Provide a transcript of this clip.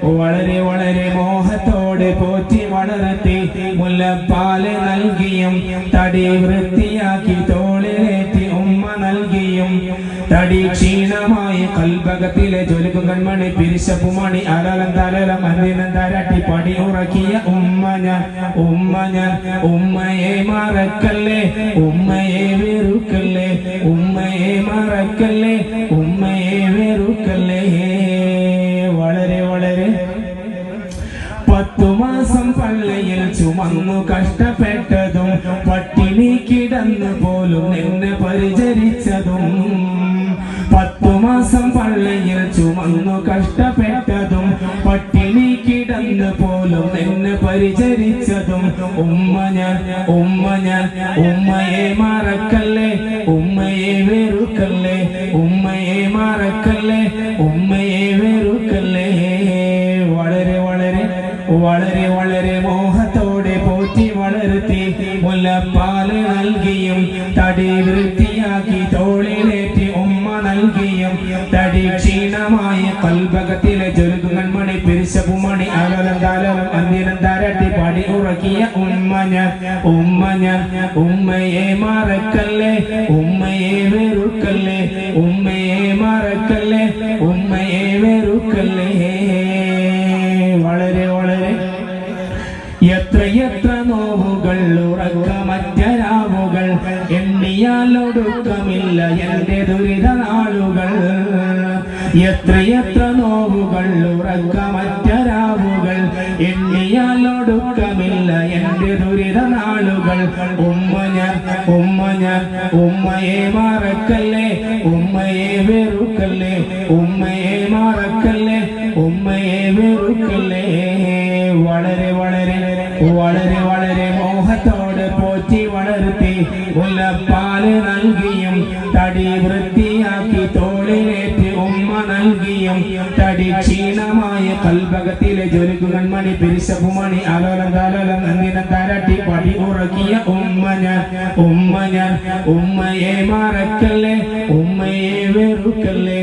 വളരെ വളരെ മോഹത്തോടെ പോറ്റി വളർത്തി മുലപ്പാല് നൽകിയും തടി വൃത്തിയാക്കി തോളിലേറ്റി ഉമ്മ നൽകിയും തടി ക്ഷീണമായി കൽബകത്തിലെ ജൊലിക്കു കൺമണി പിരിശപ്പുമണി അലലം തലലം അന്തിനം തരട്ടി പടി ഉറക്കിയ ഉമ്മ ഞാൻ ഉമ്മയെ മറക്കല്ലേ ഉമ്മയെ വെറുക്കല്ലേ ഉമ്മയെ മറക്കല്ലേ ഉമ്മയെ വെറുക്കല്ലേ വളരെ വളരെ 10 മാസം പള്ളിയിൽ ചുമന്നു കഷ്ടപ്പെട്ടതും പട്ടിണി കിടന്നു പോലും നിന്നെ പരിചരിച്ചതും 10 മാസം പള്ളിയിൽ ചുമന്നു കഷ്ടപ്പെട്ടതും പട്ടിണി കിടന്നു പോലും നിന്നെ പരിചരിച്ചതും ഉമ്മ ഞാൻ ഉമ്മയെ മറക്കല്ലേ ഉമ്മയെ വെറുക്കല്ലേ ഉമ്മയെ മറക്കല്ലേ ഉമ്മയെ വെറുക്കല്ലേ വളരെ വളരെ വളരെ വളരെ മോഹത്തോടെ പോറ്റി വളർത്തി മുലപ്പാല് നൽകിയും തടി വൃത്തിയാക്കി തോളിലേറ്റി ഉമ്മ നൽകിയും തടി ക്ഷീണമായി കൽബകത്തിലെ ജൊലിക്കു കൺമണി പിരിശപ്പുമണി അലലം തലലം അന്തിനം തരട്ടി പടി ഉറക്കിയ ഉമ്മ ഞാൻ ഉമ്മയെ മറക്കല്ലേ ഉമ്മയെ വെറുക്കല്ലേ ഉമ്മയെ മറക്കല്ലേ ഉമ്മയെ വെറുക്കല്ലേ വളരെ വളരെ എത്ര നോവുകൾ ഉറക്കമറ്റ രാവുകൾ എണ്ണിയാലൊടുക്കമില്ല എന്റെ ദുരിത നാളുകൾ എത്ര നോവുകൾ ഉറക്കമറ്റ രാവുകൾ എണ്ണിയാലൊടുക്കമില്ല എന്റെ ദുരിത നാളുകൾ ഉമ്മ ഞാൻ ഉമ്മയെ മറക്കല്ലേ ഉമ്മയെ വെറുക്കല്ലേ ഉമ്മയെ മറക്കല്ലേ ഉമ്മയെ വെറുക്കല്ലേ വളരെ വളരെ വളരെ വളരെ മോഹത്തോടെ പോറ്റി വളർത്തി മുലപ്പാല് നൽകിയും തടി വൃത്തിയാക്കി തോളിലേറ്റി ഉമ്മ നൽകിയും തടി ക്ഷീണമായ കൽബകത്തിലെ ജൊലിക്കു കൺമണി പിരിശപ്പുമണി അലോലം തലോലം നന്ദിനം തരട്ടി പടി ഉറക്കിയ ഉമ്മ ഞാൻ ഉമ്മയെ മറക്കല്ലേ ഉമ്മയെ വെറുക്കല്ലേ